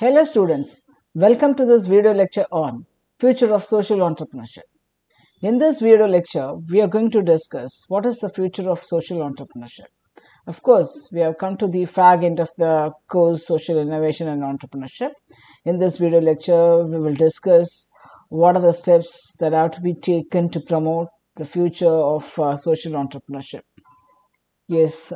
Hello students, welcome to this video lecture on Future of Social Entrepreneurship. In this video lecture, we are going to discuss what is the future of social entrepreneurship. Of course, we have come to the fag end of the course Social Innovation and Entrepreneurship. In this video lecture, we will discuss what are the steps that have to be taken to promote the future of social entrepreneurship. Yes,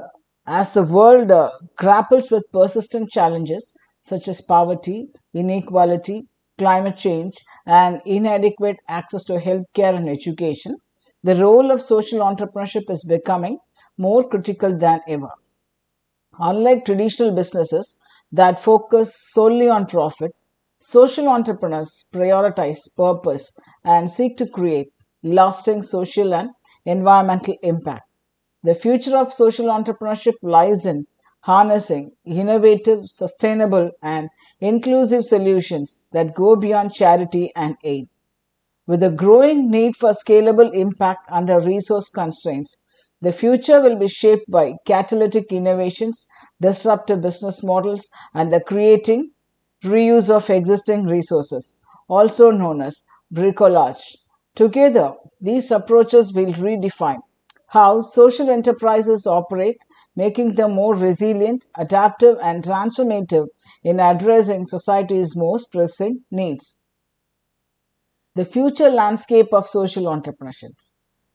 as the world grapples with persistent challenges such as poverty, inequality, climate change, and inadequate access to healthcare and education, the role of social entrepreneurship is becoming more critical than ever. Unlike traditional businesses that focus solely on profit, social entrepreneurs prioritize purpose and seek to create lasting social and environmental impact. The future of social entrepreneurship lies in harnessing innovative, sustainable, and inclusive solutions that go beyond charity and aid. With a growing need for scalable impact under resource constraints, the future will be shaped by catalytic innovations, disruptive business models, and the creating reuse of existing resources, also known as bricolage. Together, these approaches will redefine how social enterprises operate, making them more resilient, adaptive, and transformative in addressing society's most pressing needs. The future landscape of social entrepreneurship.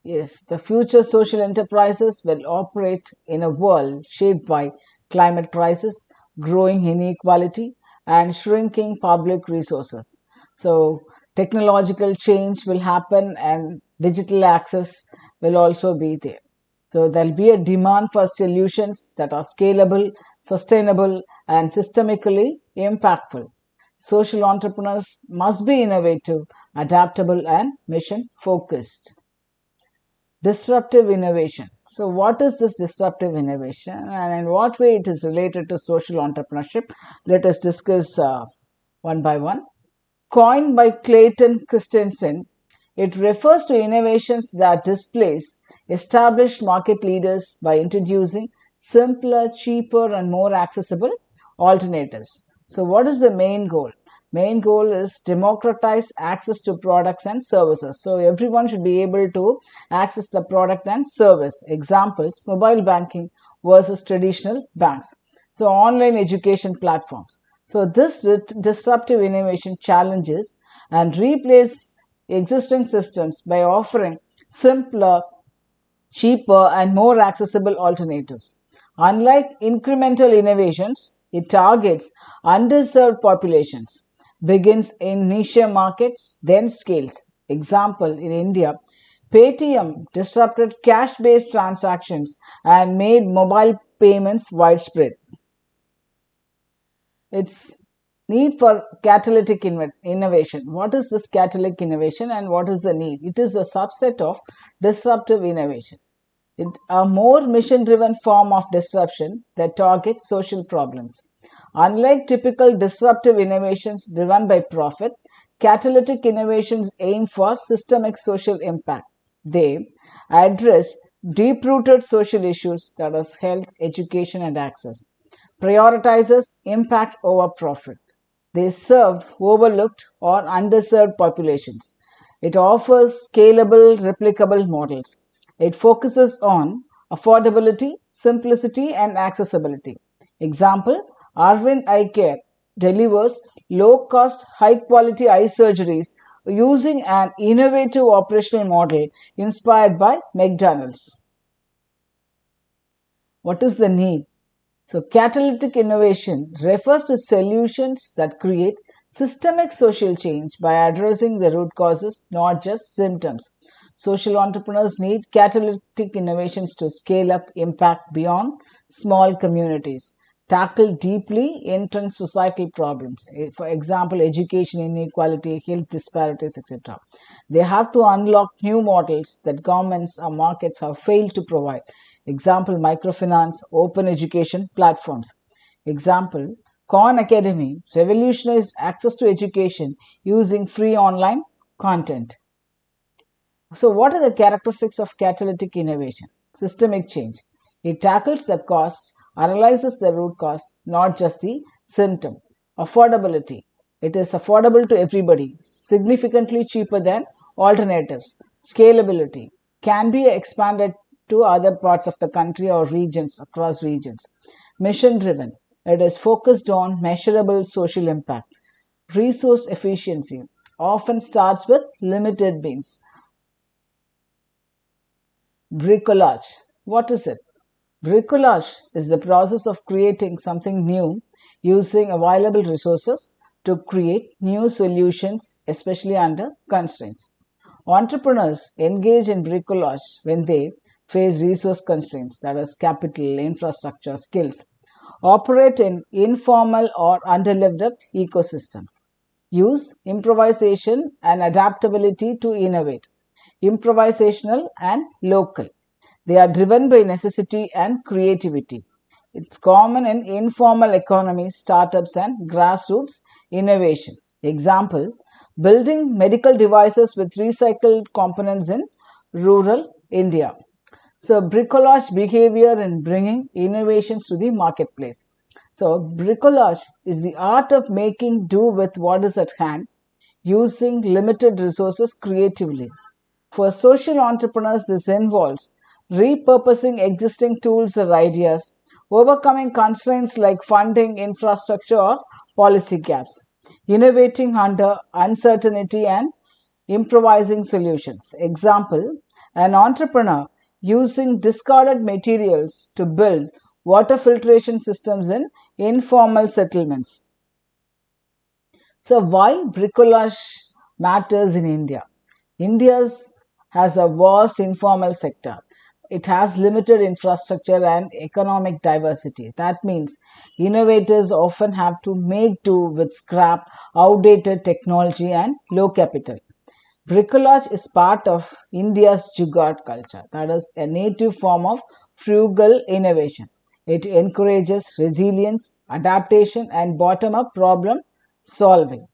Yes, the future social enterprises will operate in a world shaped by climate crisis, growing inequality, and shrinking public resources. So, technological change will happen and digital access will also be there. So, there will be a demand for solutions that are scalable, sustainable, and systemically impactful. Social entrepreneurs must be innovative, adaptable, and mission focused. Disruptive innovation. So, what is this disruptive innovation and in what way it is related to social entrepreneurship? Let us discuss one by one. Coined by Clayton Christensen, it refers to innovations that displace established market leaders by introducing simpler, cheaper, and more accessible alternatives. So, what is the main goal? Main goal is democratize access to products and services. So, everyone should be able to access the product and service. Examples, mobile banking versus traditional banks. So, online education platforms. So, this disruptive innovation challenges and replaces existing systems by offering simpler, cheaper, and more accessible alternatives. Unlike incremental innovations, it targets underserved populations, begins in niche markets, then scales. Example, in India, Paytm disrupted cash based transactions and made mobile payments widespread. Its need for catalytic innovation. What is this catalytic innovation and what is the need? It is a subset of disruptive innovation. It's a more mission driven form of disruption that targets social problems. Unlike typical disruptive innovations driven by profit, catalytic innovations aim for systemic social impact. They address deep rooted social issues that is health, education, and access, prioritizes impact over profit. They serve overlooked or underserved populations. It offers scalable, replicable models. It focuses on affordability, simplicity, and accessibility. Example, Arvind Eye Care delivers low cost, high quality eye surgeries using an innovative operational model inspired by McDonald's. What is the need? So, catalytic innovation refers to solutions that create systemic social change by addressing the root causes, not just symptoms. Social entrepreneurs need catalytic innovations to scale up impact beyond small communities, tackle deeply entrenched societal problems, for example, education inequality, health disparities, etc. They have to unlock new models that governments or markets have failed to provide. Example, microfinance, open education platforms. Example, Khan Academy revolutionized access to education using free online content. So, what are the characteristics of catalytic innovation? Systemic change. It tackles the costs, analyzes the root cause, not just the symptom. Affordability. It is affordable to everybody, significantly cheaper than alternatives. Scalability can be expanded to other parts of the country or regions across regions. Mission driven. It is focused on measurable social impact. Resource efficiency often starts with limited means. Bricolage. What is it? Bricolage is the process of creating something new using available resources to create new solutions, especially under constraints. Entrepreneurs engage in bricolage when they face resource constraints, that is, capital, infrastructure, skills, operate in informal or underdeveloped ecosystems, use improvisation and adaptability to innovate, improvisational and local. They are driven by necessity and creativity. It's common in informal economies, startups, and grassroots innovation. Example, building medical devices with recycled components in rural India. So, bricolage behavior in bringing innovations to the marketplace. So, bricolage is the art of making do with what is at hand, using limited resources creatively. For social entrepreneurs, this involves repurposing existing tools or ideas, overcoming constraints like funding, infrastructure, or policy gaps, innovating under uncertainty, and improvising solutions. Example, an entrepreneur using discarded materials to build water filtration systems in informal settlements. So, why bricolage matters in India? India has a vast informal sector. It has limited infrastructure and economic diversity. That means innovators often have to make do with scrap, outdated technology, and low capital. Bricolage is part of India's jugaad culture, that is, a native form of frugal innovation. It encourages resilience, adaptation, and bottom up problem solving.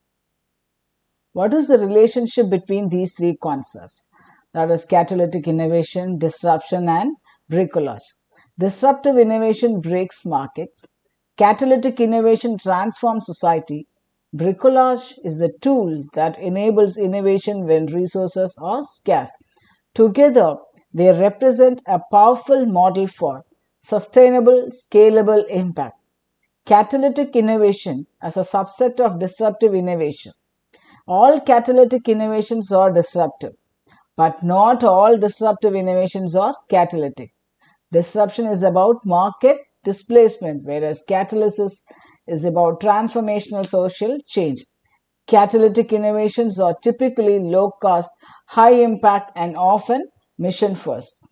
What is the relationship between these three concepts? That is catalytic innovation, disruption, and bricolage. Disruptive innovation breaks markets. Catalytic innovation transforms society. Bricolage is the tool that enables innovation when resources are scarce. Together, they represent a powerful model for sustainable, scalable impact. Catalytic innovation as a subset of disruptive innovation. All catalytic innovations are disruptive, but not all disruptive innovations are catalytic. Disruption is about market displacement, whereas catalysis is about transformational social change. Catalytic innovations are typically low cost, high impact, and often mission first.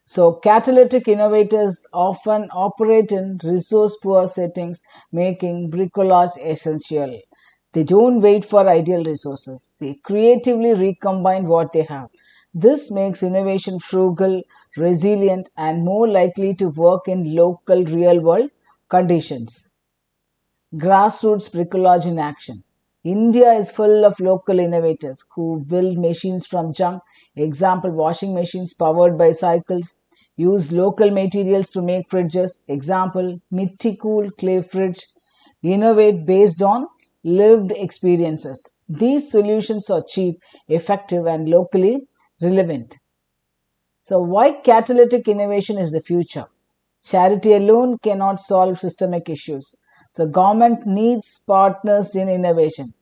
So, catalytic innovators often operate in resource poor settings, making bricolage essential. They don't wait for ideal resources, they creatively recombine what they have. This makes innovation frugal, resilient, and more likely to work in local real world conditions. Grassroots bricolage in action. India is full of local innovators who build machines from junk. Example, washing machines powered by cycles. Use local materials to make fridges. Example, Mitti Cool clay fridge. Innovate based on lived experiences. These solutions are cheap, effective, and locally relevant. So, why catalytic innovation is the future? Charity alone cannot solve systemic issues. So, government needs partners in innovation.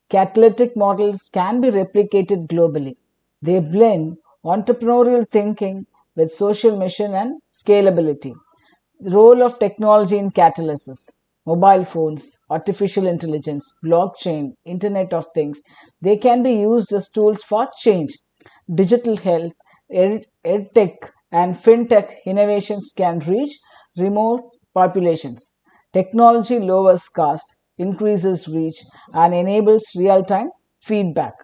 Catalytic models can be replicated globally. They blend entrepreneurial thinking with social mission and scalability. The role of technology in catalysis. Mobile phones, artificial intelligence, blockchain, Internet of Things, they can be used as tools for change. Digital health, edtech, and fintech innovations can reach remote populations. Technology lowers cost, increases reach, and enables real time feedback.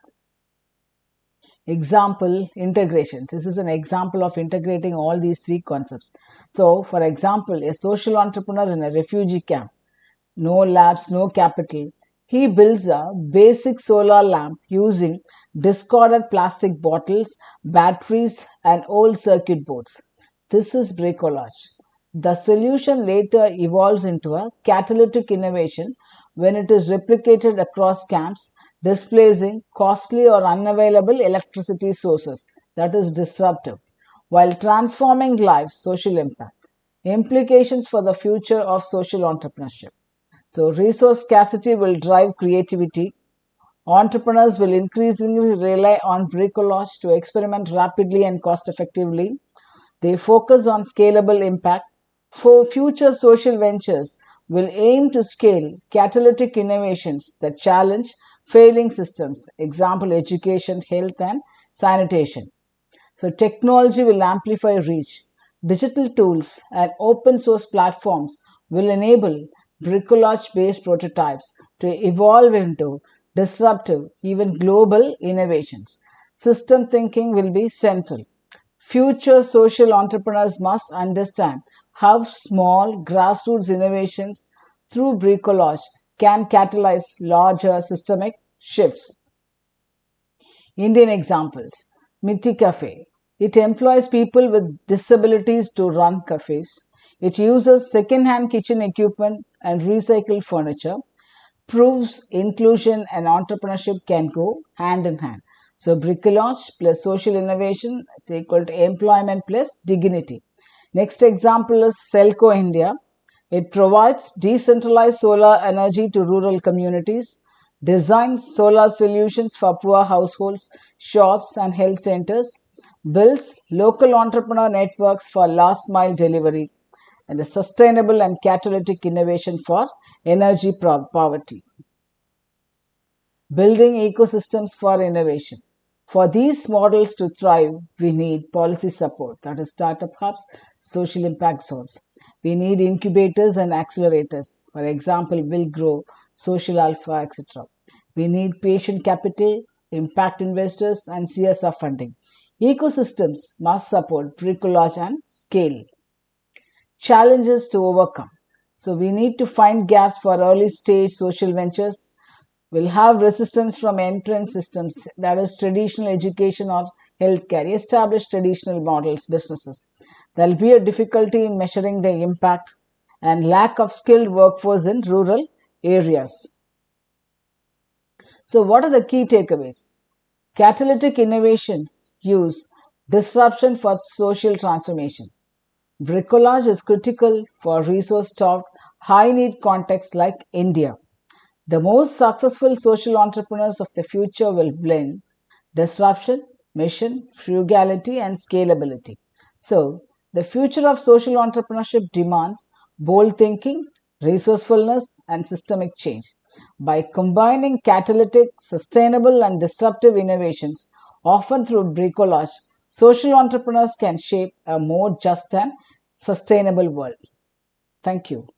Example, integration. This is an example of integrating all these three concepts. So, for example, a social entrepreneur in a refugee camp, no labs, no capital. He builds a basic solar lamp using discarded plastic bottles, batteries, and old circuit boards. This is bricolage. The solution later evolves into a catalytic innovation when it is replicated across camps, displacing costly or unavailable electricity sources, that is disruptive, while transforming lives, social impact. Implications for the future of social entrepreneurship. So, resource scarcity will drive creativity. Entrepreneurs will increasingly rely on bricolage to experiment rapidly and cost effectively. They focus on scalable impact. For future social ventures will aim to scale catalytic innovations that challenge failing systems, example education, health and sanitation. So technology will amplify reach. Digital tools and open source platforms will enable bricolage based prototypes to evolve into disruptive, even global innovations. System thinking will be central. Future social entrepreneurs must understand how small grassroots innovations through bricolage can catalyze larger systemic shifts. Indian examples. Mitti Cafe. It employs people with disabilities to run cafes. It uses second-hand kitchen equipment and recycled furniture. Proves inclusion and entrepreneurship can go hand in hand. So bricolage plus social innovation is equal to employment plus dignity. Next example is Selco India. It provides decentralized solar energy to rural communities, designs solar solutions for poor households, shops, and health centers, builds local entrepreneur networks for last mile delivery, and a sustainable and catalytic innovation for energy poverty. Building ecosystems for innovation. For these models to thrive, we need policy support, that is, startup hubs, social impact zones. We need incubators and accelerators, for example, Will Grow, Social Alpha, etc. We need patient capital, impact investors, and CSR funding. Ecosystems must support bricolage and scale. Challenges to overcome. So, we need to find gaps for early stage social ventures. Will have resistance from entrance systems, that is traditional education or healthcare, established traditional models, businesses. There will be a difficulty in measuring the impact and lack of skilled workforce in rural areas. So what are the key takeaways? Catalytic innovations use disruption for social transformation. Bricolage is critical for resource-starved, high-need contexts like India. The most successful social entrepreneurs of the future will blend disruption, mission, frugality, and scalability. So, the future of social entrepreneurship demands bold thinking, resourcefulness, and systemic change. By combining catalytic, sustainable, and disruptive innovations, often through bricolage, social entrepreneurs can shape a more just and sustainable world. Thank you.